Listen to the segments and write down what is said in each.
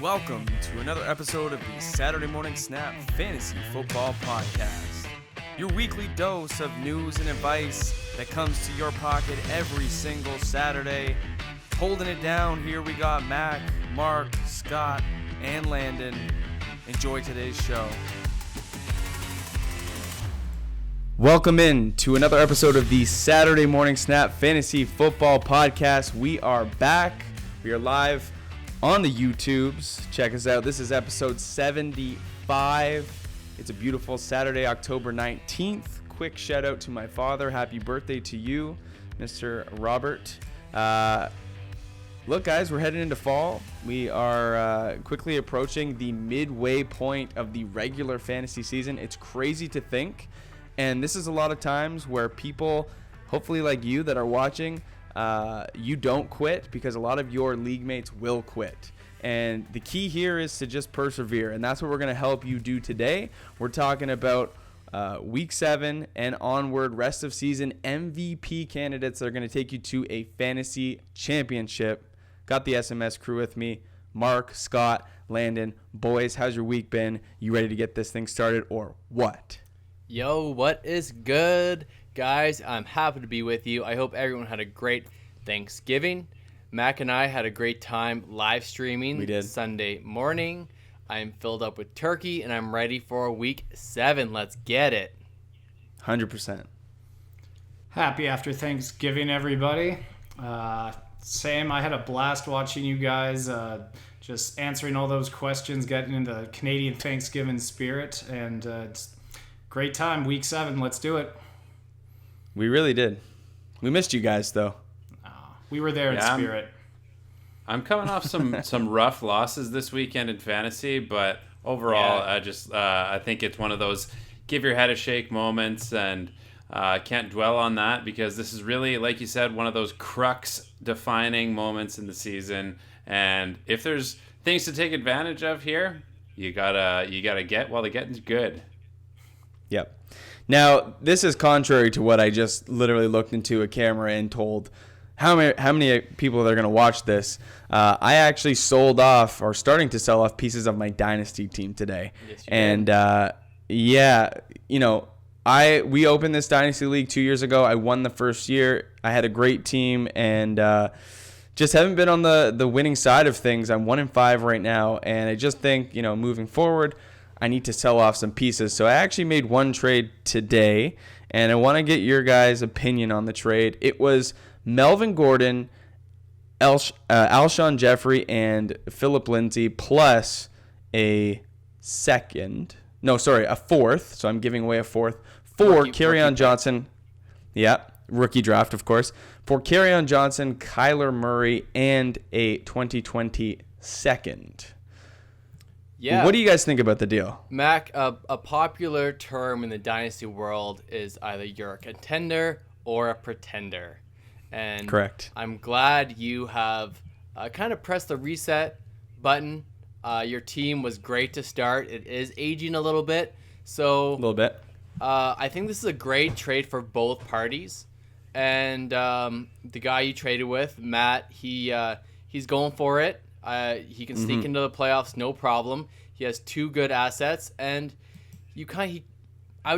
Welcome to another episode of the Saturday Morning Snap Fantasy Football Podcast. Your weekly dose of news and advice that comes to your pocket every single Saturday. Holding it down, here we got Mack, Mark, Scott, and Landon. Enjoy today's show. Welcome in to another episode of the Saturday Morning Snap Fantasy Football Podcast. We are back. We are live on the YouTubes. Check us out. This is episode 75. It's a beautiful Saturday, October 19th. Quick shout out to my father. Happy birthday to you, Mr. Robert. Look, guys, we're heading into fall. We are quickly approaching the midway point of the regular fantasy season. It's crazy to think. And this is a lot of times where people, hopefully like you that are watching, you don't quit because a lot of your league mates will quit. And the key here is to just persevere. And that's what we're going to help you do today. We're talking about week 7 and onward, rest of season MVP candidates that are going to take you to a fantasy championship. Got the SMS crew with me. Mark, Scott, Landon. Boys, how's your week been? You ready to get this thing started or what? Yo, what is good? Guys, I'm happy to be with you. I hope everyone had a great Thanksgiving. Mac and I had a great time live streaming. We did. Sunday morning. I'm filled up with turkey, and I'm ready for week 7. Let's get it. 100%. Happy after Thanksgiving, everybody. Same, I had a blast watching you guys, just answering all those questions, getting in the Canadian Thanksgiving spirit, and it's great time. Week 7, let's do it. We really did. We missed you guys, though. We were there in spirit. I'm coming off some rough losses this weekend in fantasy, but overall, I think it's one of those give your head a shake moments, and can't dwell on that because this is really, like you said, one of those crux-defining moments in the season. And if there's things to take advantage of here, you gotta get while the getting's good. Yep. Now, this is contrary to what I just literally looked into a camera and told how many people that are going to watch this. I actually sold off or starting to sell off pieces of my dynasty team today. Yes, and we opened this dynasty league 2 years ago. I won the first year. I had a great team and just haven't been on the winning side of things. I'm 1-5 right now, and I just think, moving forward, I need to sell off some pieces. So I actually made one trade today, and I want to get your guys' opinion on the trade. It was Melvin Gordon, Alshon Jeffrey, and Philip Lindsay plus a fourth. So I'm giving away a fourth for Kerryon Johnson. Yeah, rookie draft, of course. For Kerryon Johnson, Kyler Murray, and a 2020 second. Yeah. What do you guys think about the deal? Mac, a popular term in the dynasty world is either you're a contender or a pretender. And Correct. I'm glad you have kind of pressed the reset button. Your team was great to start. It is aging a little bit. So A little bit. I think this is a great trade for both parties. And the guy you traded with, Matt, he's going for it. He can sneak into the playoffs, no problem. He has 2 good assets, and I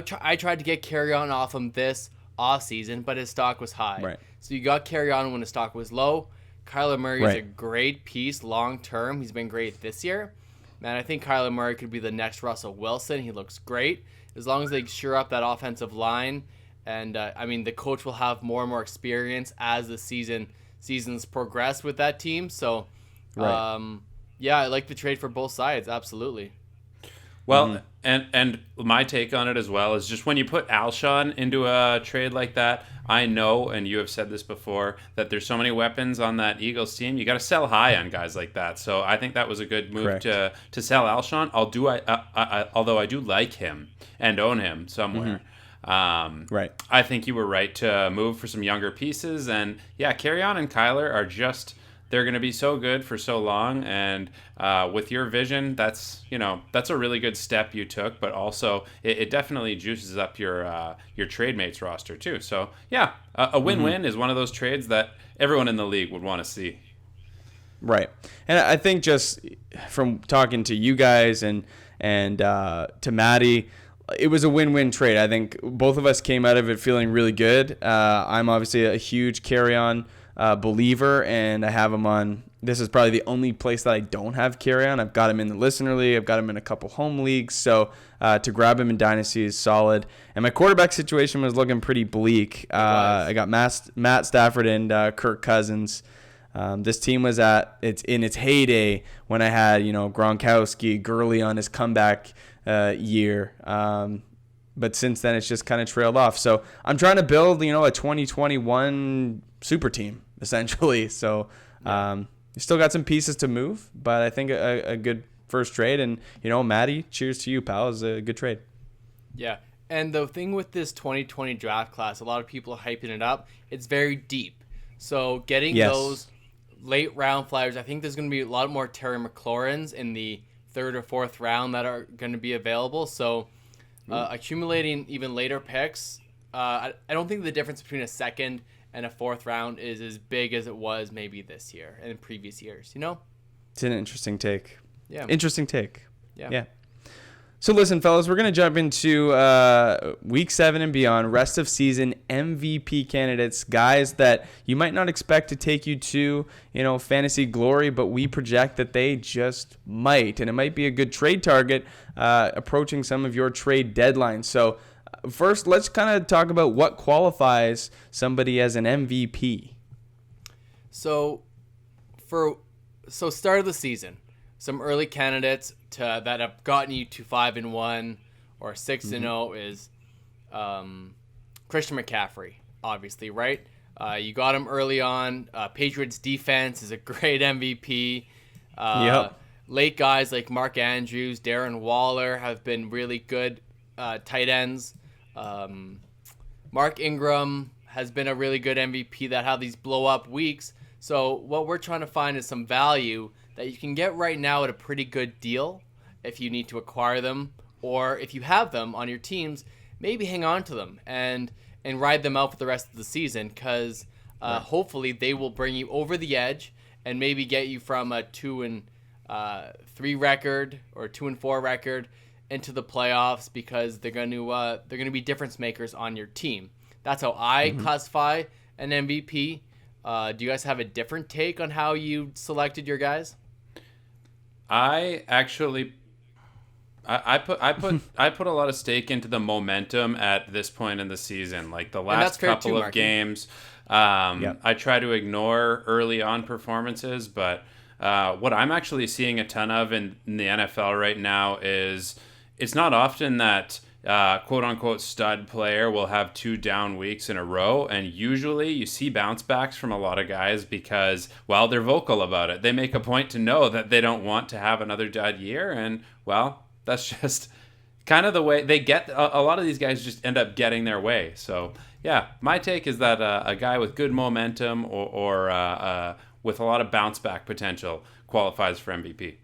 tried to get Kerryon off him this offseason, but his stock was high. Right. So you got Kerryon when his stock was low. Kyler Murray is a Right. great piece long term. He's been great this year. Man, I think Kyler Murray could be the next Russell Wilson. He looks great. As long as they shore up that offensive line, and the coach will have more and more experience as the seasons progress with that team. So. Right. I like the trade for both sides. Absolutely. Well, and my take on it as well is just when you put Alshon into a trade like that, I know, and you have said this before, that there's so many weapons on that Eagles team. You got to sell high on guys like that. So I think that was a good move to sell Alshon. Although I do like him and own him somewhere. Right. I think you were right to move for some younger pieces. And yeah, Kerryon and Kyler are just... They're going to be so good for so long, and with your vision, that's a really good step you took. But also, it definitely juices up your trade mates roster too. So yeah, a win-win is one of those trades that everyone in the league would want to see. Right. And I think just from talking to you guys and to Maddie, it was a win-win trade. I think both of us came out of it feeling really good. I'm obviously a huge carry-on believer, and I have him on. This is probably the only place that I don't have carry-on. I've got him in the listener league. I've got him in a couple home leagues. So to grab him in Dynasty is solid. And my quarterback situation was looking pretty bleak. I got Matt Stafford and Kirk Cousins. This team was in its heyday when I had, Gronkowski, Gurley on his comeback year. But since then, it's just kind of trailed off. So I'm trying to build, a 2021 super team, essentially. So you still got some pieces to move, but I think a good first trade. And, Maddie, cheers to you, pal. It's a good trade. Yeah. And the thing with this 2020 draft class, a lot of people are hyping it up. It's very deep. So getting those late round flyers, I think there's going to be a lot more Terry McLaurins in the third or fourth round that are going to be available. So accumulating even later picks, I don't think the difference between a second and a fourth round is as big as it was maybe this year and in previous years, It's an interesting take. Yeah. Interesting take. Yeah. So listen, fellas, we're going to jump into week 7 and beyond, rest of season MVP candidates, guys that you might not expect to take you to, fantasy glory, but we project that they just might. And it might be a good trade target approaching some of your trade deadlines. So first, let's kind of talk about what qualifies somebody as an MVP. So start of the season, some early candidates that have gotten you to 5-1 or 6-0 is Christian McCaffrey, obviously, right? You got him early on. Patriots defense is a great MVP. Late guys like Mark Andrews, Darren Waller have been really good tight ends. Mark Ingram has been a really good MVP that have these blow up weeks. So what we're trying to find is some value that you can get right now at a pretty good deal if you need to acquire them, or if you have them on your teams, maybe hang on to them and ride them out for the rest of the season, because hopefully they will bring you over the edge and maybe get you from a 2-3 record or 2-4 record into the playoffs, because they're going to be difference makers on your team. That's how I classify an MVP. Do you guys have a different take on how you selected your guys? I actually, I put a lot of stake into the momentum at this point in the season, like the last couple of games. I try to ignore early on performances, but what I'm actually seeing a ton of in the NFL right now is it's not often that quote unquote stud player will have 2 down weeks in a row, and usually you see bounce backs from a lot of guys because, well, they're vocal about it. They make a point to know that they don't want to have another dud year, and well, that's just kind of the way they get. A lot of these guys just end up getting their way. So yeah, my take is that a guy with good momentum or with a lot of bounce back potential qualifies for MVP.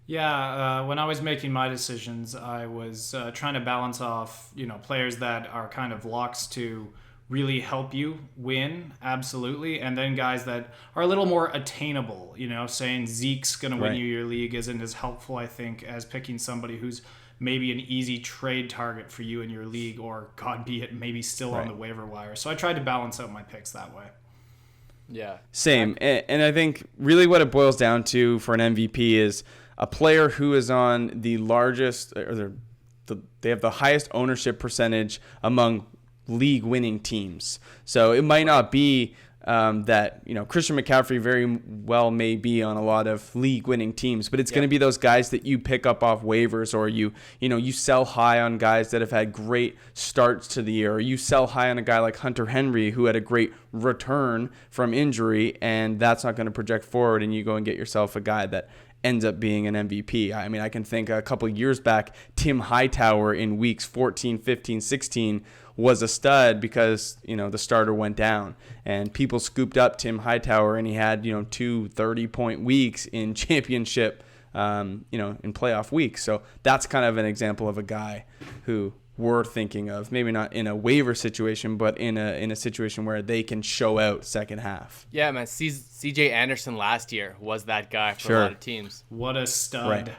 Yeah, when I was making my decisions, I was trying to balance off, players that are kind of locks to really help you win, absolutely, and then guys that are a little more attainable. Saying Zeke's going to win you your league isn't as helpful, I think, as picking somebody who's maybe an easy trade target for you in your league, or God be it, maybe still on the waiver wire. So I tried to balance out my picks that way. Yeah. Same, and I think really what it boils down to for an MVP is a player who is on the largest, or they have the highest ownership percentage among league-winning teams. So it might not be that Christian McCaffrey very well may be on a lot of league-winning teams, but it's going to be those guys that you pick up off waivers, or you sell high on guys that have had great starts to the year, or you sell high on a guy like Hunter Henry who had a great return from injury, and that's not going to project forward, and you go and get yourself a guy that ends up being an MVP. I mean, I can think a couple of years back, Tim Hightower in weeks 14, 15, 16 was a stud because, the starter went down and people scooped up Tim Hightower, and he had, 2 30-point weeks in championship, in playoff weeks. So that's kind of an example of a guy who we're thinking of. Maybe not in a waiver situation, but in a situation where they can show out second half. Yeah, man. CJ Anderson last year was that guy for a lot of teams. What a stud.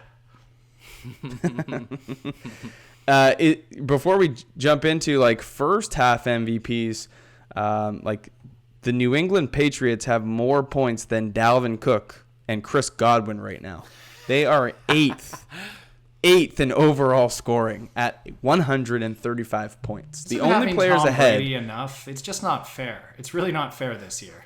Before we jump into like first half MVPs, like the New England Patriots have more points than Dalvin Cook and Chris Godwin right now. They are eighth in overall scoring at 135 points. The only players Tom ahead. Brady enough. It's just not fair. It's really not fair this year.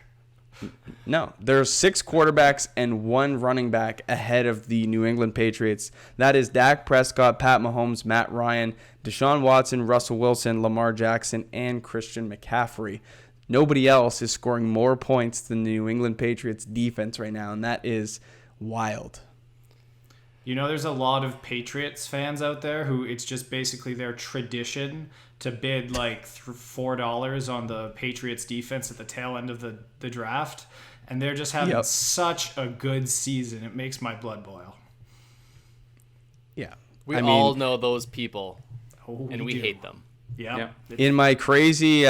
No, there's 6 quarterbacks and 1 running back ahead of the New England Patriots. That is Dak Prescott, Pat Mahomes, Matt Ryan, Deshaun Watson, Russell Wilson, Lamar Jackson, and Christian McCaffrey. Nobody else is scoring more points than the New England Patriots defense right now, and that is wild. You know, there's a lot of Patriots fans out there who it's just basically their tradition to bid like $4 on the Patriots defense at the tail end of the draft. And they're just having such a good season. It makes my blood boil. Yeah. We all know those people, and we do. hate them. Yeah. In my crazy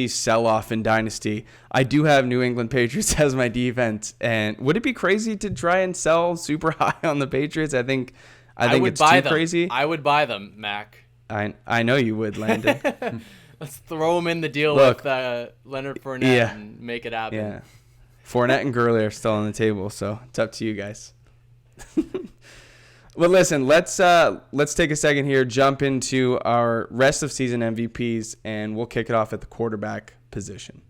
sell-off in Dynasty, I do have New England Patriots as my defense. And would it be crazy to try and sell super high on the Patriots? I think it's too crazy. I would buy them, Mac. I know you would, Landon. Let's throw them in the deal with Leonard Fournette and make it happen. Yeah. Fournette and Gurley are still on the table, so it's up to you guys. Well, listen, let's take a second here, jump into our rest of season MVPs, and we'll kick it off at the quarterback position.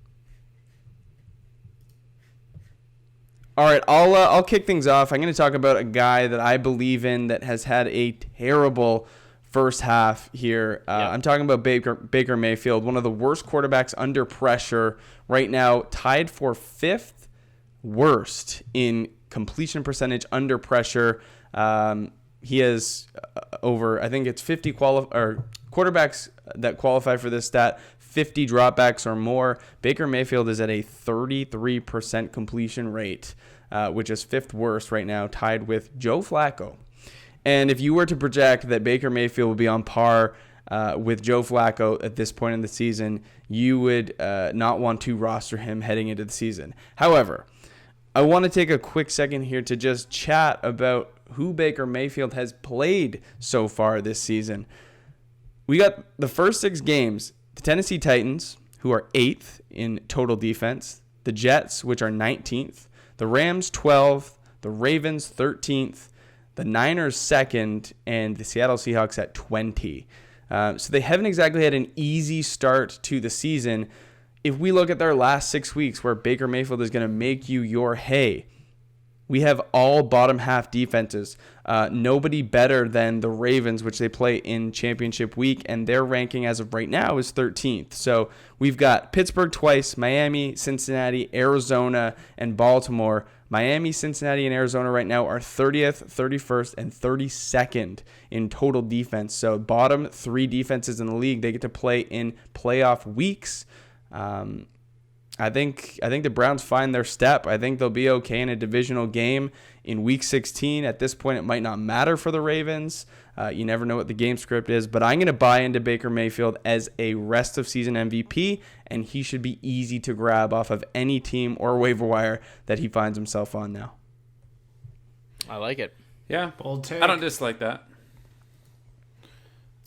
All right, I'll kick things off. I'm going to talk about a guy that I believe in that has had a terrible first half here. I'm talking about Baker Mayfield, one of the worst quarterbacks under pressure right now, tied for 5th worst in completion percentage under pressure. He has over, I think it's 50 quarterbacks that qualify for this stat, 50 dropbacks or more. Baker Mayfield is at a 33% completion rate, which is 5th worst right now, tied with Joe Flacco. And if you were to project that Baker Mayfield would be on par with Joe Flacco at this point in the season, you would not want to roster him heading into the season. However, I want to take a quick second here to just chat about who Baker Mayfield has played so far this season. We got the first 6 games, the Tennessee Titans, who are 8th in total defense, the Jets, which are 19th, the Rams 12th, the Ravens 13th, the Niners 2nd, and the Seattle Seahawks at 20. So they haven't exactly had an easy start to the season. If we look at their last 6 weeks where Baker Mayfield is going to make you your hay, we have all bottom half defenses. Nobody better than the Ravens, which they play in championship week, and their ranking as of right now is 13th. So we've got Pittsburgh twice, Miami, Cincinnati, Arizona, and Baltimore. Miami, Cincinnati, and Arizona right now are 30th, 31st, and 32nd in total defense. So bottom 3 defenses in the league, they get to play in playoff weeks. I think the Browns find their step. I think they'll be okay in a divisional game in Week 16. At this point, it might not matter for the Ravens. You never know what the game script is. But I'm going to buy into Baker Mayfield as a rest of season MVP, and he should be easy to grab off of any team or waiver wire that he finds himself on now. I like it. Yeah, Bold take. I don't dislike that.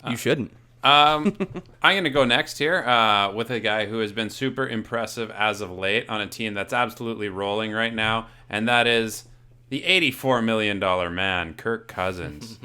You shouldn't. I'm going to go next here with a guy who has been super impressive as of late on a team that's absolutely rolling right now, and that is the $84 million man, Kirk Cousins.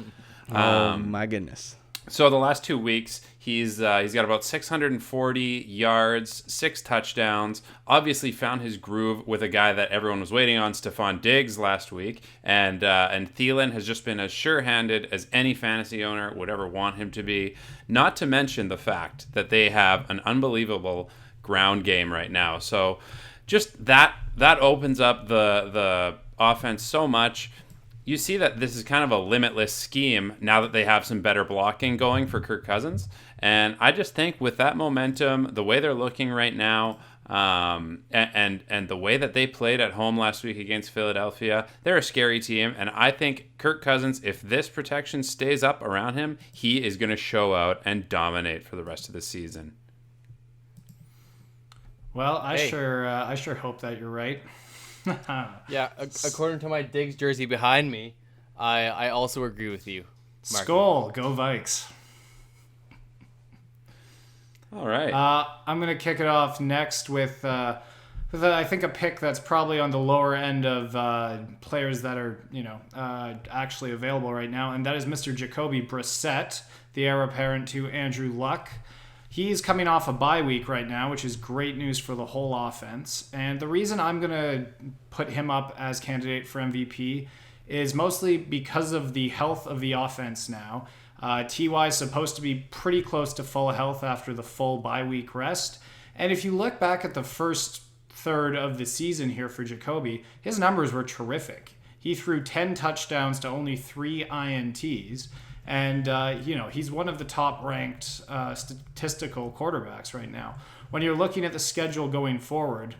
My goodness. So the last 2 weeks, he's got about 640 yards, 6 touchdowns. Obviously found his groove with a guy that everyone was waiting on, Stephon Diggs, last week. And Thielen has just been as sure-handed as any fantasy owner would ever want him to be. Not to mention the fact that they have an unbelievable ground game right now. So just that opens up the offense so much. You see that this is kind of a limitless scheme now that they have some better blocking going for Kirk Cousins. And I just think with that momentum, the way they're looking right now, And the way that they played at home last week against Philadelphia, they're a scary team. And I think Kirk Cousins, if this protection stays up around him, he is going to show out and dominate for the rest of the season. Well, I sure hope that you're right. Yeah, according to my Diggs jersey behind me, I also agree with you, Marky. Skol, go Vikes. All right. I'm going to kick it off next with I think a pick that's probably on the lower end of players that are, actually available right now, and that is Mr. Jacoby Brissett, the heir apparent to Andrew Luck. He's coming off a bye week right now, which is great news for the whole offense. And the reason I'm going to put him up as candidate for MVP is mostly because of the health of the offense now. Ty is supposed to be pretty close to full health after the full bye week rest. And if you look back at the first third of the season here for Jacoby, his numbers were terrific. He threw 10 touchdowns to only 3 INTs. And, he's one of the top-ranked statistical quarterbacks right now. When you're looking at the schedule going forward,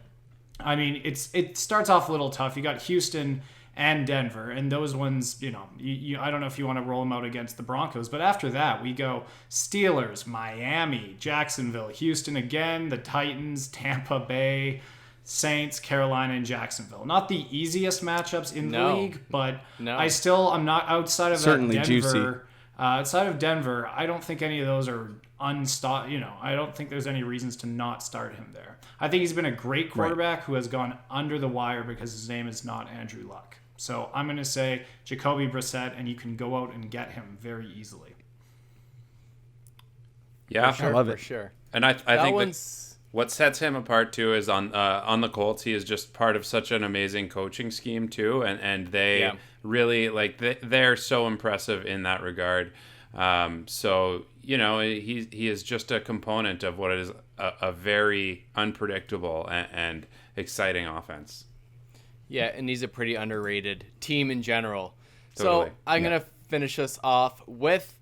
I mean, it starts off a little tough. You got Houston and Denver, and those ones, I don't know if you want to roll them out against the Broncos, but after that, we go Steelers, Miami, Jacksonville, Houston again, the Titans, Tampa Bay, Saints, Carolina, and Jacksonville. Not the easiest matchups in the league, but I'm not outside of certainly Denver. Juicy. Outside of Denver, I don't think any of those are I don't think there's any reasons to not start him there. I think he's been a great quarterback who has gone under the wire because his name is not Andrew Luck. So I'm going to say Jacoby Brissett, and you can go out and get him very easily. Yeah, for sure, I love it. For sure. And I think what sets him apart too is on the Colts, he is just part of such an amazing coaching scheme too, and they really they're so impressive in that regard. So he is just a component of what is a very unpredictable and exciting offense. Yeah, and he's a pretty underrated team in general. Totally. So I'm gonna finish us off with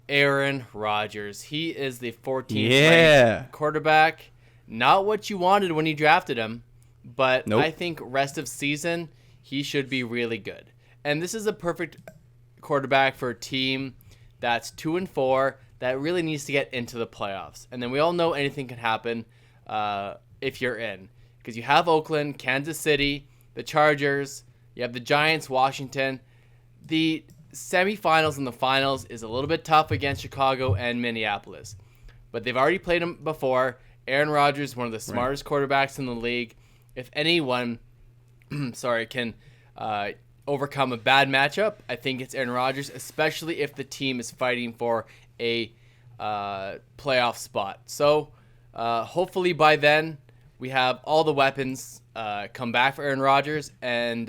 Aaron Rodgers. He is the 14th ranked quarterback. Not what you wanted when you drafted him, but I think rest of season, he should be really good. And this is a perfect quarterback for a team that's 2-4 that really needs to get into the playoffs. And then we all know anything can happen if you're in. Because you have Oakland, Kansas City, the Chargers, you have the Giants, Washington. The semifinals and the finals is a little bit tough against Chicago and Minneapolis. But they've already played them before. Aaron Rodgers, one of the smartest quarterbacks in the league. If anyone, can overcome a bad matchup, I think it's Aaron Rodgers, especially if the team is fighting for a playoff spot. So hopefully by then we have all the weapons come back for Aaron Rodgers, and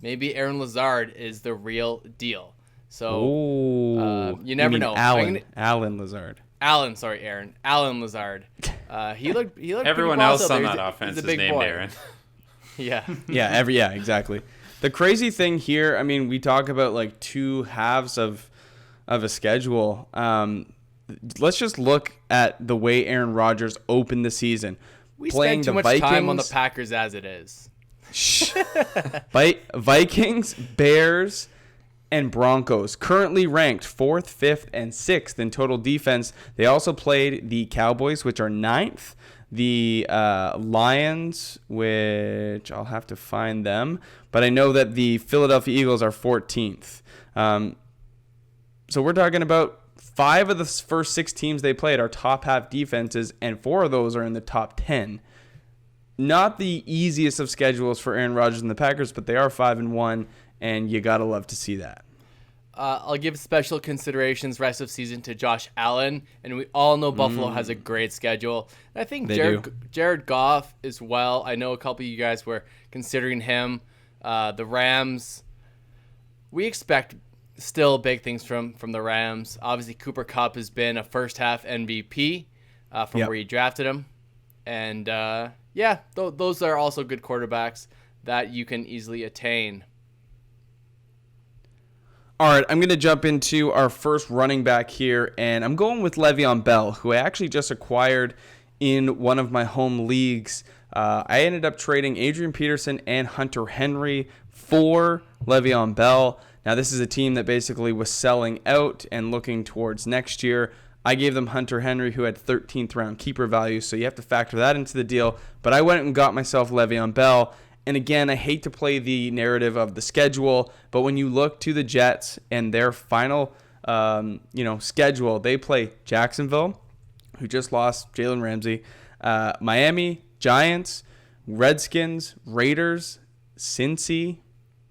maybe Aaron Lazard is the real deal. So you never know. Alan Lazard. Alan Lazard. He looked Everyone pretty else well on out that there. offense He's is a big named boy. Aaron. Yeah. Exactly. The crazy thing here, I mean, we talk about two halves of a schedule. Let's just look at the way Aaron Rodgers opened the season. We playing spend too the much Vikings, time on the Packers as it is. Vikings, Bears, and Broncos, currently ranked 4th, 5th, and 6th in total defense. They also played the Cowboys, which are 9th, the Lions, which I'll have to find them, but I know that the Philadelphia Eagles are 14th. So we're talking about 5 of the first 6 teams they played are top half defenses, and 4 of those are in the top 10. Not the easiest of schedules for Aaron Rodgers and the Packers, but they are 5-1, and you gotta love to see that. I'll give special considerations rest of season to Josh Allen, and we all know Buffalo has a great schedule. And I think Jared Goff as well. I know a couple of you guys were considering him. The Rams, we expect still big things from the Rams. Obviously, Cooper Kupp has been a first half MVP from where you drafted him. And those are also good quarterbacks that you can easily attain. All right, I'm going to jump into our first running back here, and I'm going with Le'Veon Bell, who I actually just acquired in one of my home leagues I ended up trading Adrian Peterson and Hunter Henry for Le'Veon Bell. Now, this is a team that basically was selling out and looking towards next year. I gave them Hunter Henry, who had 13th round keeper value, so you have to factor that into the deal. But I went and got myself Le'Veon Bell. And again, I hate to play the narrative of the schedule, but when you look to the Jets and their final schedule, they play Jacksonville, who just lost Jalen Ramsey, Miami, Giants, Redskins, Raiders, Cincy,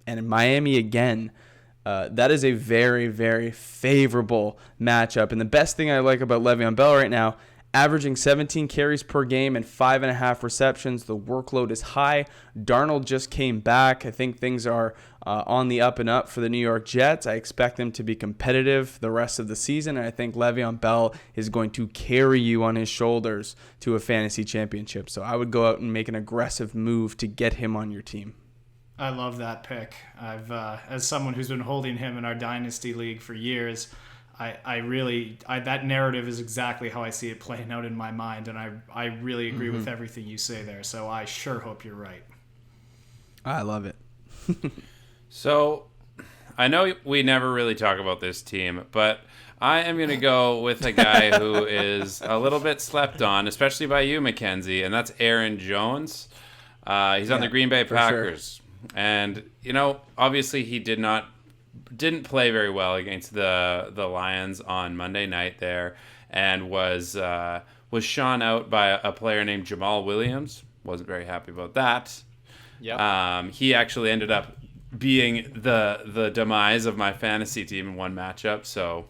and Miami again. That is a very, very favorable matchup. And the best thing I like about Le'Veon Bell right now, averaging 17 carries per game and 5.5 receptions. The workload is high. Darnold just came back. I think things are on the up and up for the New York Jets. I expect them to be competitive the rest of the season. And I think Le'Veon Bell is going to carry you on his shoulders to a fantasy championship. So I would go out and make an aggressive move to get him on your team. I love that pick. I've, as someone who's been holding him in our dynasty league for years, I really that narrative is exactly how I see it playing out in my mind, and I really agree with everything you say there. So I sure hope you're right. I love it. So I know we never really talk about this team, but I am going to go with a guy who is a little bit slept on, especially by you, Mackenzie, and that's Aaron Jones. He's on the Green Bay Packers. Sure. And, obviously he didn't play very well against the Lions on Monday night there, and was shone out by a player named Jamal Williams. Wasn't very happy about that. Yep. He actually ended up being the demise of my fantasy team in one matchup. So,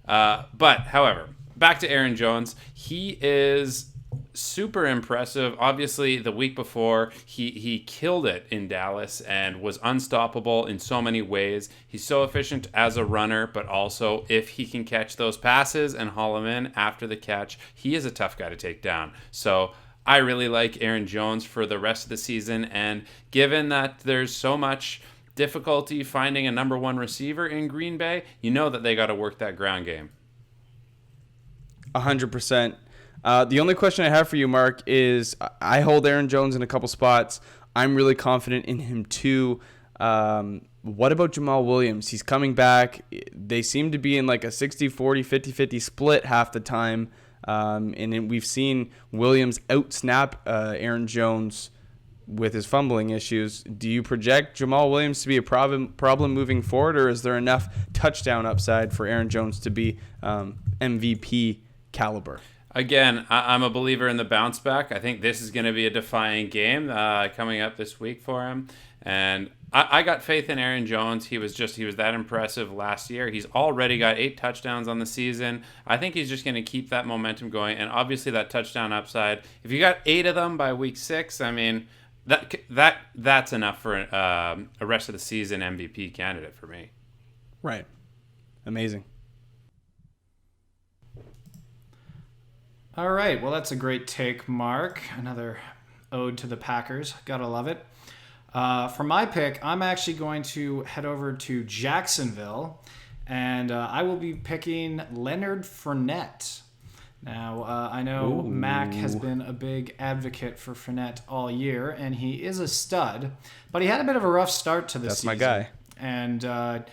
but however, back to Aaron Jones. He is super impressive. Obviously, the week before, he killed it in Dallas and was unstoppable in so many ways. He's so efficient as a runner, but also if he can catch those passes and haul them in after the catch, he is a tough guy to take down. So I really like Aaron Jones for the rest of the season, and given that there's so much difficulty finding a number one receiver in Green Bay, you know that they got to work that ground game. 100%. The only question I have for you, Mark, is I hold Aaron Jones in a couple spots. I'm really confident in him too. What about Jamal Williams? He's coming back. They seem to be in like a 60-40, 50-50 split half the time. And we've seen Williams out-snap Aaron Jones with his fumbling issues. Do you project Jamal Williams to be a problem moving forward, or is there enough touchdown upside for Aaron Jones to be MVP caliber? Again, I'm a believer in the bounce back. I think this is going to be a defying game coming up this week for him. And I got faith in Aaron Jones. He was that impressive last year. He's already got 8 touchdowns on the season. I think he's just going to keep that momentum going. And obviously that touchdown upside, if you got 8 of them by week 6, I mean, that's enough for a rest of the season MVP candidate for me. Right. Amazing. All right, well, that's a great take, Mark. Another ode to the Packers. Gotta love it. For my pick, I'm actually going to head over to Jacksonville, and I will be picking Leonard Fournette. Now, I know Mack has been a big advocate for Fournette all year, and he is a stud, but he had a bit of a rough start to the season. That's my guy. And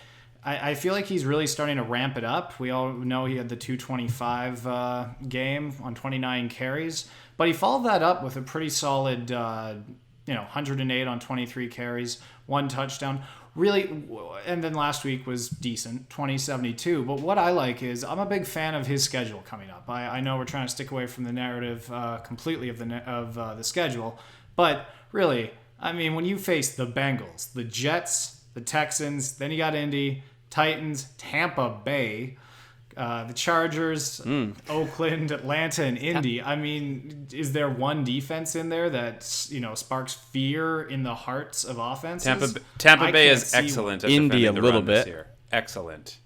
I feel like he's really starting to ramp it up. We all know he had the 225 game on 29 carries, but he followed that up with a pretty solid 108 on 23 carries, 1 touchdown. Really, and then last week was decent, 20-72. But what I like is I'm a big fan of his schedule coming up. I know we're trying to stick away from the narrative completely of the schedule, but really, I mean, when you face the Bengals, the Jets, the Texans, then you got Indy, Titans, Tampa Bay, the Chargers, Oakland, Atlanta, and Indy. I mean, is there one defense in there that sparks fear in the hearts of offenses? Tampa Bay is excellent at Indy a the little run bit. this year. Excellent.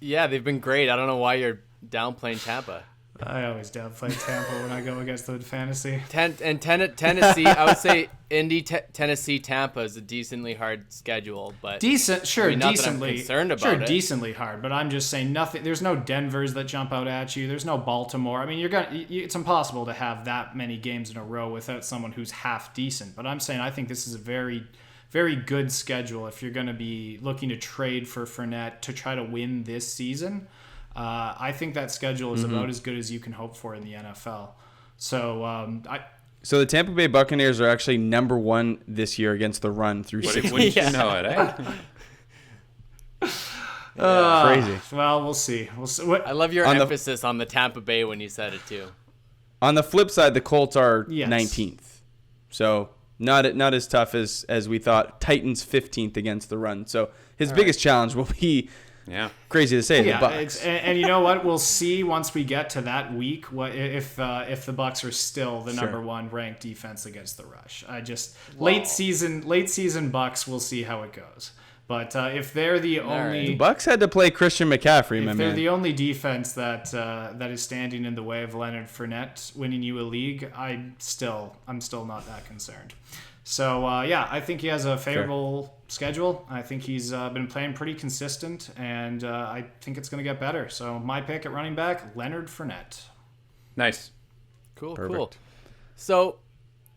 Yeah, they've been great. I don't know why you're downplaying Tampa. I always downplay Tampa when I go against them in fantasy. Tennessee, I would say Indy, Tennessee, Tampa is a decently hard schedule, but Decent, sure, I mean, not decently. that I'm concerned about sure, it. decently hard. But I'm just saying nothing. There's no Denvers that jump out at you. There's no Baltimore. I mean, it's impossible to have that many games in a row without someone who's half decent. But I'm saying I think this is a very, very good schedule if you're going to be looking to trade for Fournette to try to win this season. I think that schedule is about as good as you can hope for in the NFL. So So the Tampa Bay Buccaneers are actually number 1 this year against the run through 6 Wouldn't you know it, eh? Crazy. Well, we'll see. I love your On the- emphasis on the Tampa Bay when you said it too. On the flip side, the Colts are Yes. 19th. So not as tough as we thought. Titans 15th against the run. So his biggest challenge will be Yeah. crazy to say, Yeah, the Bucs. and you know what? We'll see once we get to that week what if the Bucs are still the Sure. number 1 ranked defense against the rush. Late season Bucs. We'll see how it goes. But if they're the only The Bucs had to play Christian McCaffrey, my if they're man. the only defense that is standing in the way of Leonard Fournette winning you a league, I'm still not that concerned. So I think he has a favorable schedule. I think he's been playing pretty consistent, and I think it's going to get better. So my pick at running back, Leonard Fournette. Nice. Cool. Perfect. So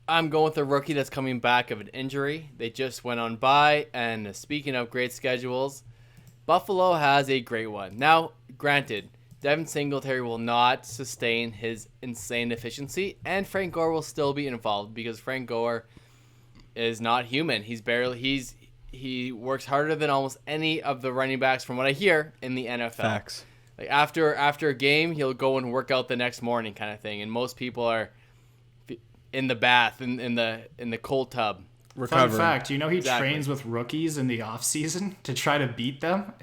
I'm going with a rookie that's coming back of an injury. They just went on bye, and speaking of great schedules, Buffalo has a great one. Now, granted, Devin Singletary will not sustain his insane efficiency, and Frank Gore will still be involved because Frank Gore is not human. He works harder than almost any of the running backs from what I hear in the NFL. Facts. Like after a game, he'll go and work out the next morning kind of thing. And most people are in the bath in the cold tub. Recovering. Fun fact, you know he Exactly. trains with rookies in the off season to try to beat them.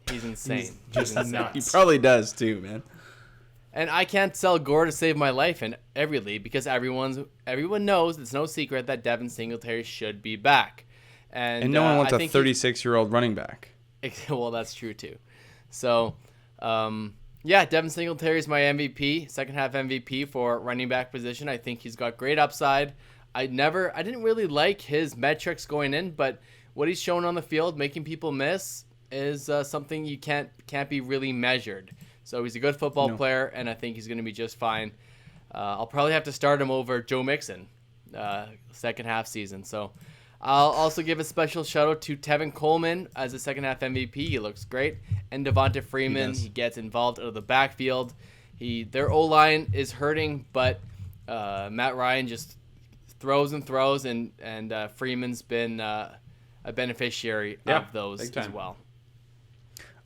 He's insane. Just He's insane. nuts. He probably does too, man. And I can't sell Gore to save my life in every league because everyone knows it's no secret that Devin Singletary should be back. And No one wants I a think 36-year-old running back. well, that's true too. So, Devin Singletary is my MVP, second half MVP for running back position. I think he's got great upside. I didn't really like his metrics going in, but what he's shown on the field, making people miss, is something you can't be really measured. So he's a good football player, and I think he's going to be just fine. I'll probably have to start him over Joe Mixon, second half season. So I'll also give a special shout out to Tevin Coleman as a second half MVP. He looks great, and Devonta Freeman. He gets involved out of the backfield. Their O line is hurting, but Matt Ryan just throws and throws, and Freeman's been a beneficiary of those big time. as well.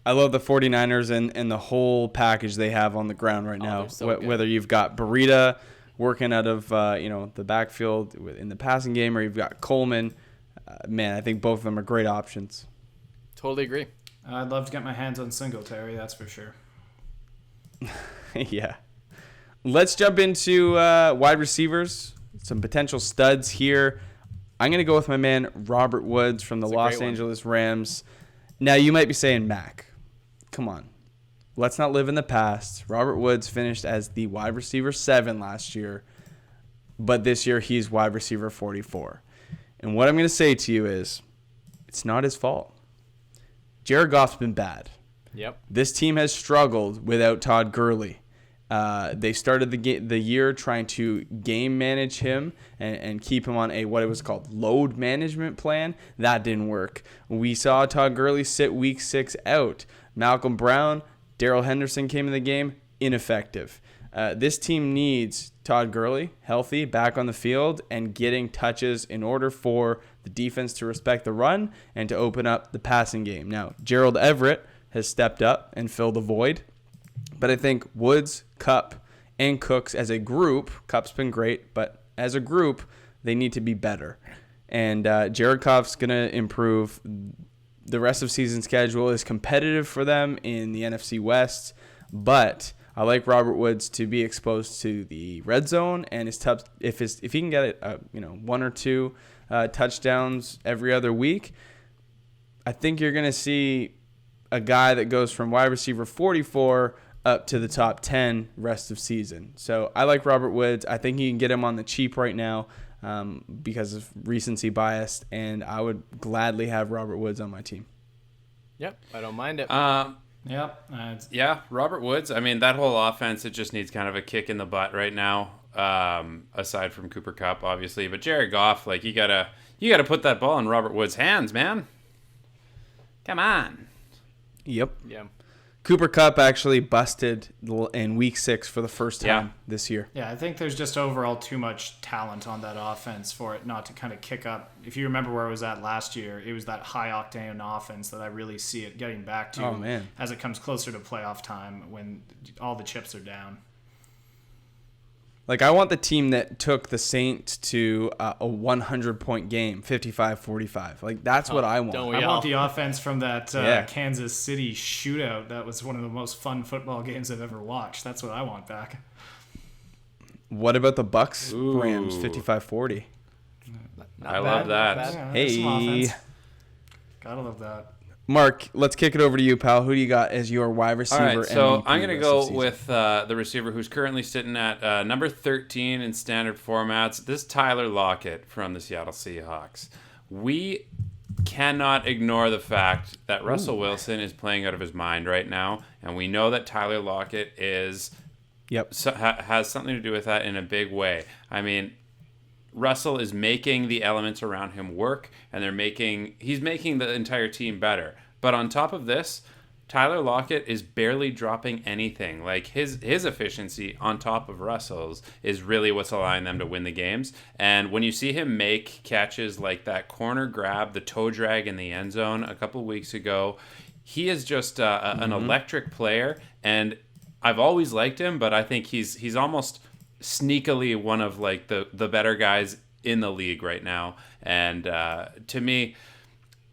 I love the 49ers and the whole package they have on the ground right now. they're so good. Whether you've got Burita working out of the backfield in the passing game, or you've got Coleman, man, I think both of them are great options. Totally agree. I'd love to get my hands on Singletary, that's for sure. Yeah. Let's jump into wide receivers. Some potential studs here. I'm going to go with my man Robert Woods from the That's a Los great one. Angeles Rams. Now, you might be saying, Mack, come on. Let's not live in the past. Robert Woods finished as the wide receiver 7 last year, but this year he's wide receiver 44. And what I'm going to say to you is, it's not his fault. Jared Goff's been bad. Yep. This team has struggled without Todd Gurley. They started the year trying to game manage him and keep him on what it was called load management plan. That didn't work. We saw Todd Gurley sit week 6 out. Malcolm Brown, Darrell Henderson came in the game, ineffective. This team needs Todd Gurley healthy, back on the field, and getting touches in order for the defense to respect the run and to open up the passing game. Now, Gerald Everett has stepped up and filled the void. But I think Woods, Kupp, and Cooks as a group, Kupp's been great, but as a group, they need to be better. And Jared Goff's going to improve. The rest of season schedule is competitive for them in the NFC West, but I like Robert Woods to be exposed to the red zone, and if he can get 1 or 2 touchdowns every other week, I think you're going to see a guy that goes from wide receiver 44 up to the top 10 rest of season. So I like Robert Woods. I think you can get him on the cheap right now because of recency bias, and I would gladly have Robert Woods on my team. Yep, I don't mind it. Yep. Yeah, Robert Woods. I mean, that whole offense, it just needs kind of a kick in the butt right now. Aside from Cooper Kupp, obviously, but Jared Goff, like you gotta put that ball in Robert Woods' hands, man. Come on. Yep. Yeah. Cooper Kupp actually busted in week 6 for the first time this year. Yeah, I think there's just overall too much talent on that offense for it not to kind of kick up. If you remember where it was at last year, it was that high-octane offense that I really see it getting back to as it comes closer to playoff time when all the chips are down. Like, I want the team that took the Saints to a 100-point game, 55-45. Like, that's what I want. I want the offense from that Kansas City shootout. That was one of the most fun football games I've ever watched. That's what I want back. What about the Bucks Rams, 55-40? I love that. Yeah, hey. Gotta love that. Mark, let's kick it over to you, pal. Who do you got as your wide receiver? All right, so MVP I'm going to go with the receiver who's currently sitting at number 13 in standard formats. This is Tyler Lockett from the Seattle Seahawks. We cannot ignore the fact that Russell Wilson is playing out of his mind right now, and we know that Tyler Lockett is has something to do with that in a big way. I mean, Russell is making the elements around him work, and he's making the entire team better. But on top of this, Tyler Lockett is barely dropping anything. Like his efficiency on top of Russell's is really what's allowing them to win the games. And when you see him make catches like that corner grab, the toe drag in the end zone a couple of weeks ago, he is just an electric player. And I've always liked him, but I think he's almost sneakily one of like the better guys in the league right now. And to me,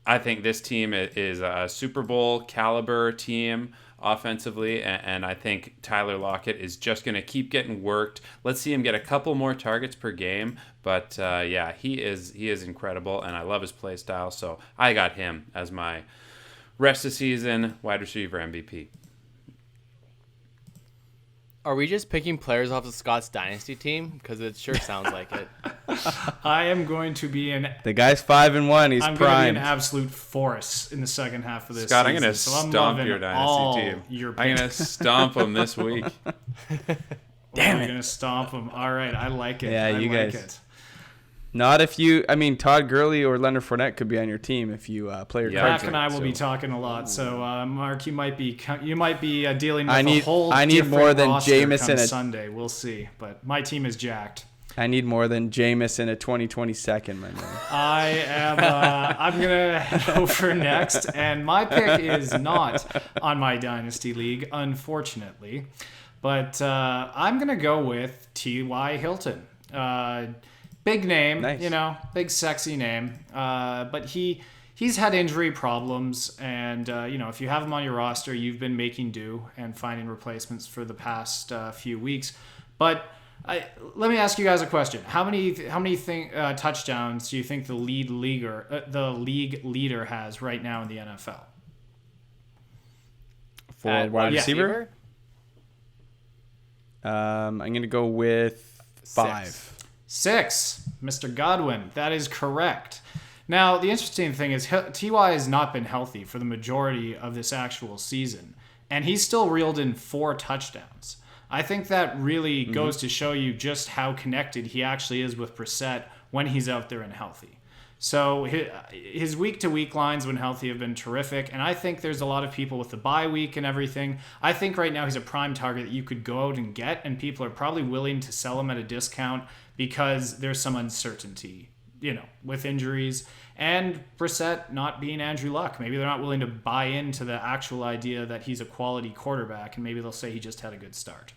I think this team is a Super Bowl caliber team offensively, and I think Tyler Lockett is just going to keep getting worked. Let's see him get a couple more targets per game, but he is incredible, and I love his play style, so I got him as my rest of season wide receiver MVP. Are we just picking players off of Scott's Dynasty team? Because it sure sounds like it. I am going to be the guy's 5-1. He's I'm primed. going to be an absolute force in the second half of this Scott, season. I'm going to stomp your Dynasty team. I'm going to stomp them this week. Damn it. You're going to stomp them. All right, I like it. Yeah, I you like guys. it. Not if you, I mean, Todd Gurley or Leonard Fournette could be on your team if you play your cards. Mack and I will be talking a lot. So, Mark, you might be dealing with a whole I need different more than roster Jameson come Sunday. We'll see. But my team is jacked. I need more than Jameson at 2022nd, my man. I am. I'm gonna head over next, and my pick is not on my Dynasty League, unfortunately. But I'm gonna go with T.Y. Hilton. Big name, nice. Big sexy name. But he's had injury problems, and if you have him on your roster, you've been making do and finding replacements for the past few weeks. But let me ask you guys a question: How many touchdowns do you think the league leader has right now in the NFL? For wide receiver? I'm going to go with 5. 6, Mr. Godwin. That is correct. Now, the interesting thing is T.Y. has not been healthy for the majority of this actual season, and he's still reeled in 4 touchdowns. I think that really goes to show you just how connected he actually is with Brissett when he's out there and healthy. So his week-to-week lines when healthy have been terrific, and I think there's a lot of people with the bye week and everything. I think right now he's a prime target that you could go out and get, and people are probably willing to sell him at a discount because there's some uncertainty, with injuries. And Brissett not being Andrew Luck. Maybe they're not willing to buy into the actual idea that he's a quality quarterback, and maybe they'll say he just had a good start.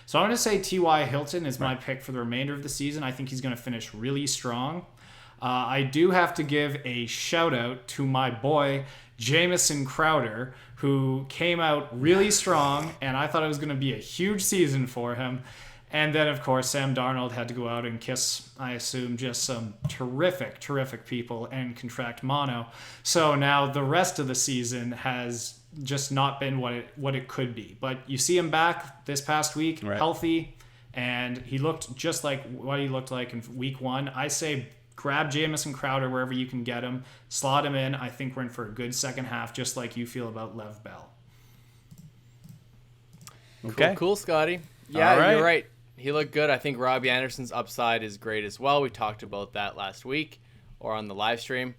So I'm going to say T.Y. Hilton is my pick for the remainder of the season. I think he's going to finish really strong. I do have to give a shout out to my boy, Jamison Crowder, who came out really strong, and I thought it was going to be a huge season for him. And then, of course, Sam Darnold had to go out and kiss, I assume, just some terrific, terrific people and contract mono. So now the rest of the season has just not been what it could be. But you see him back this past week, Right. healthy, and he looked just like what he looked like in week 1. I say grab Jamison Crowder wherever you can get him, slot him in. I think we're in for a good second half, just like you feel about Lev Bell. Okay. Cool, Scotty. Yeah, All right. you're right. He looked good. I think Robbie Anderson's upside is great as well. We talked about that last week or on the live stream.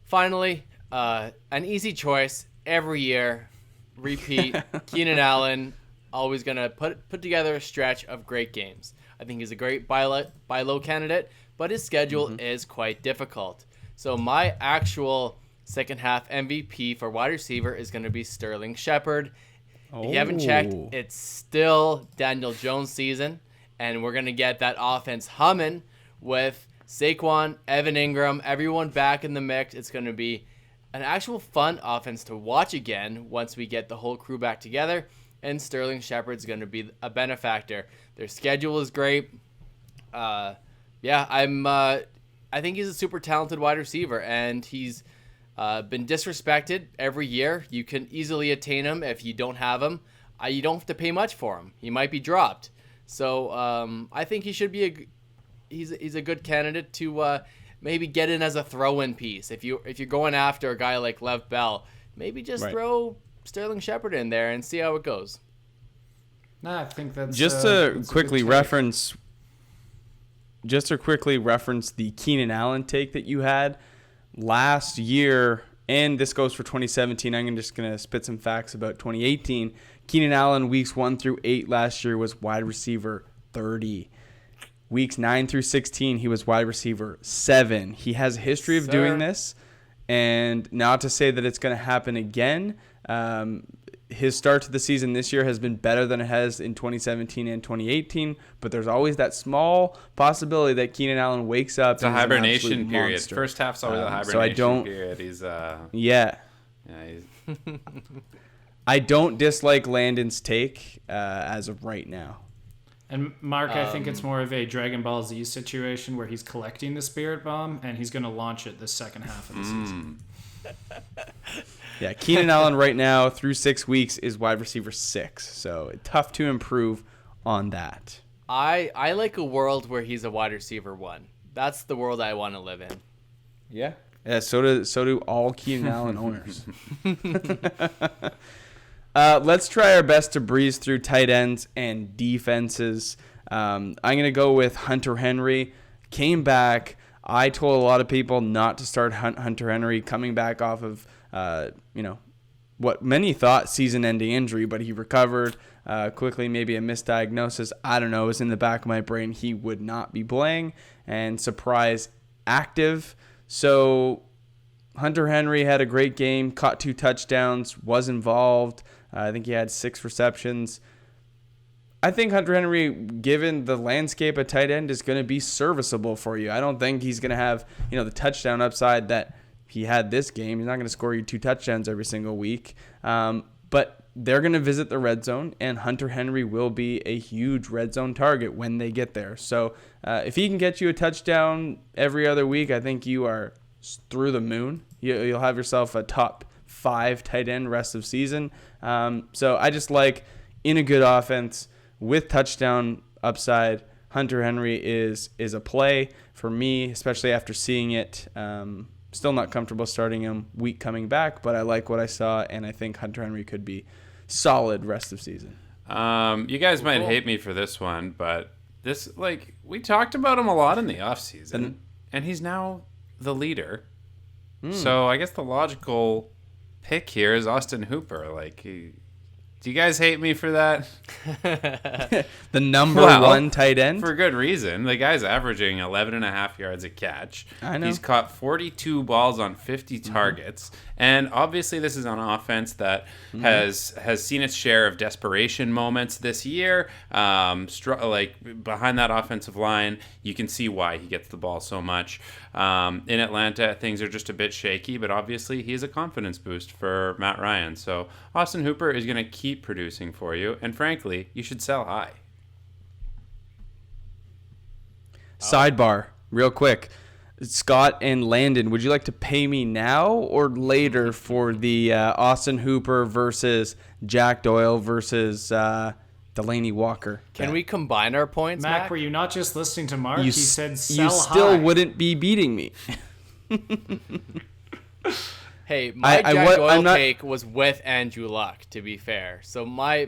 Finally, an easy choice every year. Repeat. Keenan Allen, always going to put together a stretch of great games. I think he's a great buy low candidate, but his schedule is quite difficult. So my actual second half MVP for wide receiver is going to be Sterling Shepard. If you haven't checked, it's still Daniel Jones season, and we're going to get that offense humming with Saquon, Evan Ingram, everyone back in the mix. It's going to be an actual fun offense to watch again once we get the whole crew back together, and Sterling Shepard's going to be a benefactor. Their schedule is great. I think he's a super talented wide receiver, and he's been disrespected every year. You can easily attain him if you don't have him. You don't have to pay much for him. He might be dropped. So I think he should be he's a good candidate to maybe get in as a throw-in piece. If you're going after a guy like Lev Bell, maybe just throw Sterling Shepard in there and see how it goes. Nah, I think that's Just to quickly reference the Keenan Allen take that you had last year, and this goes for 2017. I'm just going to spit some facts about 2018. Keenan Allen, weeks 1 through 8 last year, was wide receiver 30. Weeks 9 through 16, he was wide receiver 7. He has a history of doing this, and not to say that it's going to happen again. His start to the season this year has been better than it has in 2017 and 2018, but there's always that small possibility that Keenan Allen wakes up. It's a hibernation period. Monster. First half's always a hibernation period. He's I don't dislike Landon's take as of right now. And Mark, I think it's more of a Dragon Ball Z situation where he's collecting the Spirit Bomb and he's going to launch it the second half of the season. Yeah, Keenan Allen right now through 6 weeks is wide receiver 6, so tough to improve on that. I like a world where he's a wide receiver 1. That's the world I want to live in. Yeah, so do all Keenan Allen owners. Let's try our best to breeze through tight ends and defenses. I'm going to go with Hunter Henry. Came back. I told a lot of people not to start Hunter Henry coming back off of, what many thought season-ending injury, but he recovered quickly, maybe a misdiagnosis. I don't know. It was in the back of my brain. He would not be playing, and surprise active. So Hunter Henry had a great game, caught 2 touchdowns, was involved. I think he had 6 receptions. I think Hunter Henry, given the landscape at tight end, is going to be serviceable for you. I don't think he's going to have, the touchdown upside that he had this game. He's not going to score you 2 touchdowns every single week. But they're going to visit the red zone, and Hunter Henry will be a huge red zone target when they get there. So if he can get you a touchdown every other week, I think you are through the moon. You'll have yourself a top 5 tight end rest of season. So I just like, in a good offense with touchdown upside, Hunter Henry is a play for me, especially after seeing it. Still not comfortable starting him week coming back, but I like what I saw, and I think Hunter Henry could be solid rest of season. You guys might hate me for this one, but we talked about him a lot in the offseason, and he's now the leader. So I guess the logical pick here is Austin Hooper. Do you guys hate me for that? The number 1 tight end? For good reason. The guy's averaging 11.5 yards a catch. I know. He's caught 42 balls on 50 targets. And obviously this is an offense that has seen its share of desperation moments this year. Behind that offensive line, you can see why he gets the ball so much. In Atlanta, things are just a bit shaky, but obviously he's a confidence boost for Matt Ryan. So Austin Hooper is going to keep producing for you, and frankly, you should sell high. Sidebar, real quick. Scott and Landon, would you like to pay me now or later for the Austin Hooper versus Jack Doyle versus Delaney Walker? Can we combine our points, Mac, were you not just listening to Mark? You He said sell you still high. wouldn't be beating me. Hey, my I Jack Doyle I'm not- take was with Andrew Luck, to be fair. So my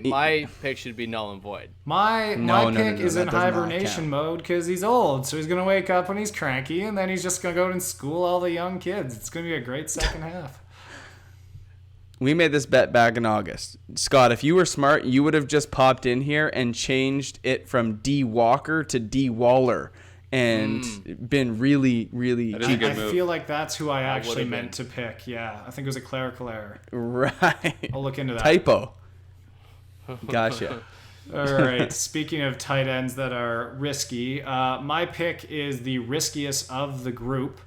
pick should be null and void. My No, pick is that in does not hibernation count. mode because he's old, so he's gonna wake up when he's cranky, and then he's just gonna go out and school all the young kids. It's gonna be a great second half. We made this bet back in August. Scott, if you were smart, you would have just popped in here and changed it from D Walker to D Waller and been really, really That is a good I move. feel like that's who I actually would've meant to pick. Yeah, I think it was a clerical error. right. I'll look into that. Typo. Gotcha. All right. Speaking of tight ends that are risky, my pick is the riskiest of the group.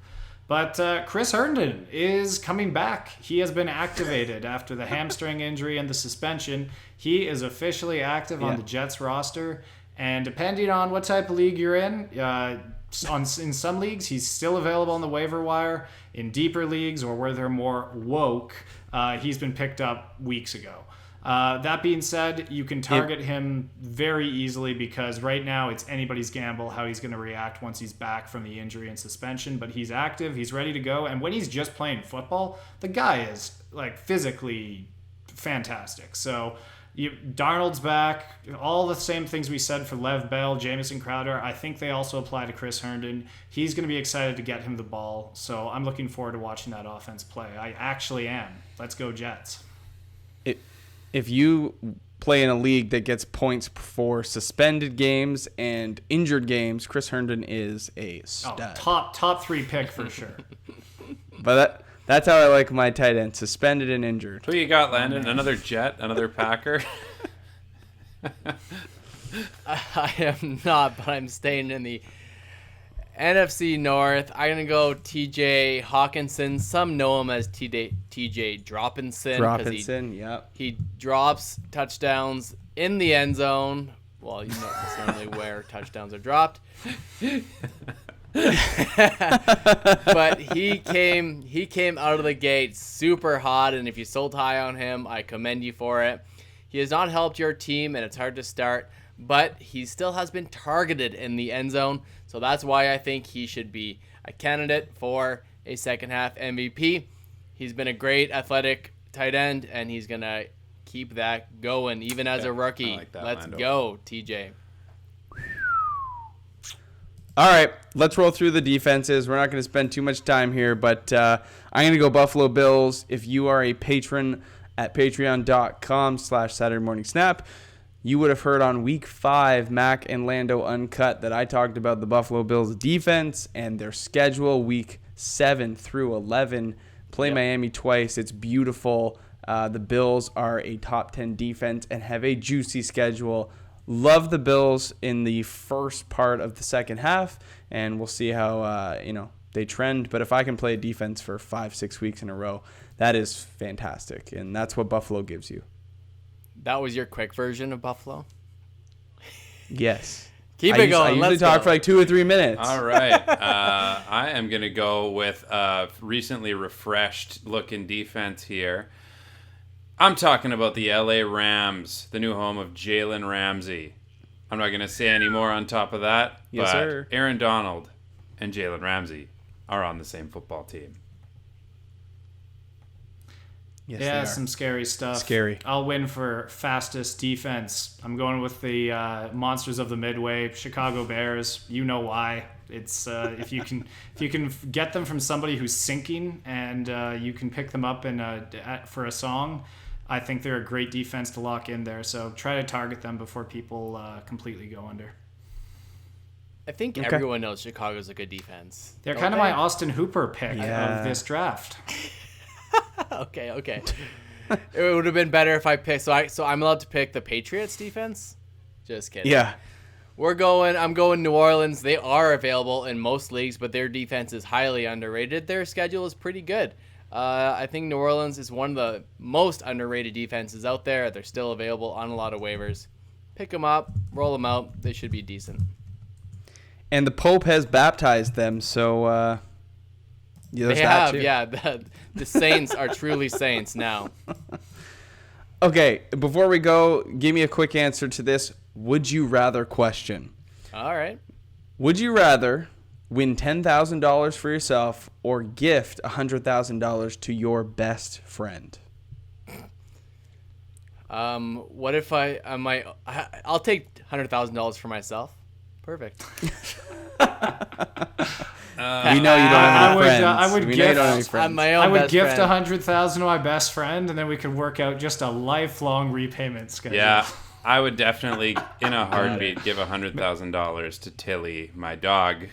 But Chris Herndon is coming back. He has been activated after the hamstring injury and the suspension. He is officially active on the Jets roster. And depending on what type of league you're in some leagues, he's still available on the waiver wire. In deeper leagues or where they're more woke, he's been picked up weeks ago. That being said, you can target him very easily because right now it's anybody's gamble how he's going to react once he's back from the injury and suspension. But he's active, he's ready to go, and when he's just playing football, the guy is like physically fantastic. So Darnold's back, all the same things we said for Lev Bell, Jamison Crowder. I think they also apply to Chris Herndon. He's going to be excited to get him the ball, so I'm looking forward to watching that offense play. I actually am. Let's go Jets. If you play in a league that gets points for suspended games and injured games, Chris Herndon is a stud. Top 3 pick for sure. But that's how I like my tight end, suspended and injured. Who you got, Landon? Another Jet? Another Packer? I am not, but I'm staying in the NFC North. I'm going to go TJ Hawkinson. Some know him as TJ Droppinson. Droppinson, yep. He drops touchdowns in the end zone. Well, you know necessarily where touchdowns are dropped. But he came out of the gate super hot, and if you sold high on him, I commend you for it. He has not helped your team, and it's hard to start, but he still has been targeted in the end zone, so that's why I think he should be a candidate for a second half MVP. He's been a great athletic tight end, and he's going to keep that going even as a rookie. I like that, Let's Lando. go, TJ. All right, let's roll through the defenses. We're not going to spend too much time here, but I'm going to go Buffalo Bills. If you are a patron at patreon.com/Saturday Morning Snap, you would have heard on week 5, Mack and Lando Uncut, that I talked about the Buffalo Bills defense and their schedule, week 7 through 11. Play Miami twice. It's beautiful. The Bills are a top 10 defense and have a juicy schedule. Love the Bills in the first part of the second half, and we'll see how they trend. But if I can play defense for 5-6 weeks in a row, that is fantastic, and that's what Buffalo gives you. That was your quick version of Buffalo? Yes. Keep it going. I usually Let's talk go. for like 2 or 3 minutes. All right. I am going to go with recently refreshed looking defense here. I'm talking about the LA Rams, the new home of Jalen Ramsey. I'm not going to say any more on top of that, Yes, but sir. Aaron Donald and Jalen Ramsey are on the same football team. Yes, they Yeah, are. some scary stuff. Scary. I'll win for fastest defense. I'm going with the monsters of the Midway, Chicago Bears. You know why? It's if you can get them from somebody who's sinking and you can pick them up for a song. I think they're a great defense to lock in there. So try to target them before people completely go under. I think everyone knows Chicago's a good defense. They're Don't kind of they? my Austin Hooper pick Yeah. of this draft. Okay. It would have been better if I picked. So I'm allowed to pick the Patriots defense. Just kidding. Yeah. I'm going New Orleans. They are available in most leagues, but their defense is highly underrated. Their schedule is pretty good. I think New Orleans is one of the most underrated defenses out there. They're still available on a lot of waivers. Pick them up, roll them out. They should be decent. And the Pope has baptized them, so They have, yeah. The saints are truly saints now. Okay, before we go, give me a quick answer to this would you rather question. All right. Would you rather win $10,000 for yourself or gift $100,000 to your best friend? What if I'll take $100,000 for myself. Perfect. We know you don't have any friends. I would We know gift- you don't have any friends. I'm my own I would best gift friend. 100,000 to my best friend, and then we could work out just a lifelong repayment schedule. Yeah, I would definitely, in a heartbeat, give $100,000 to Tilly, my dog,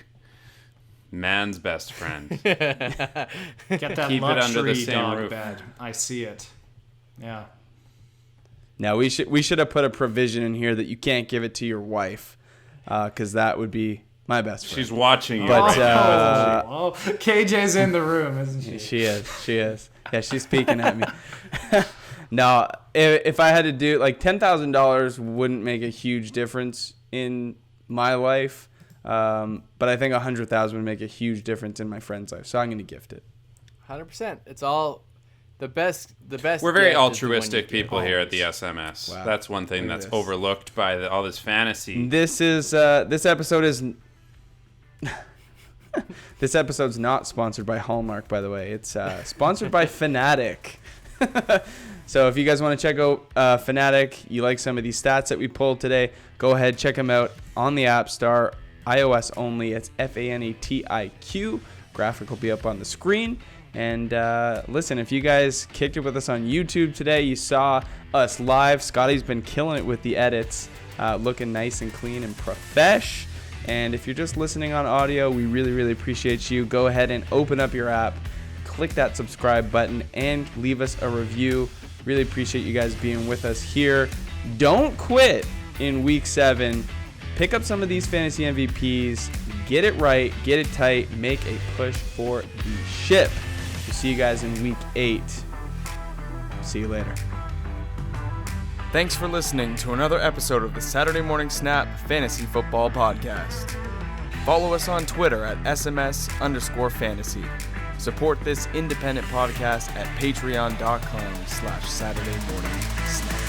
man's best friend. Get that Keep it under luxury the same dog roof. bed. I see it. Yeah. Now we should have put a provision in here that you can't give it to your wife, because that would be my best friend. She's watching you But, right now. Oh, KJ's in the room, isn't she? She is. Yeah, she's speaking at me. No, if I had to do like $10,000 wouldn't make a huge difference in my life, but I think 100,000 would make a huge difference in my friend's life. So I'm going to gift it. 100%. It's all the best. We're very gift is the one you altruistic give. people here at the SMS. Wow. That's one thing Look at that's this. overlooked by all this fantasy. This episode is. This episode's not sponsored by Hallmark, by the way. It's sponsored by Fanatic. So if you guys want to check out Fanatic, you like some of these stats that we pulled today, go ahead, check them out on the App Store. iOS only. It's FANATIQ. Graphic will be up on the screen. And listen, if you guys kicked it with us on YouTube today, you saw us live. Scotty's been killing it with the edits, looking nice and clean and profesh. And if you're just listening on audio, we really, really appreciate you. Go ahead and open up your app, click that subscribe button, and leave us a review. Really appreciate you guys being with us here. Don't quit in week 7. Pick up some of these fantasy MVPs. Get it right. Get it tight. Make a push for the ship. We'll see you guys in week 8. See you later. Thanks for listening to another episode of the Saturday Morning Snap Fantasy Football Podcast. Follow us on Twitter at SMS_fantasy. Support this independent podcast at patreon.com/SaturdayMorningSnap.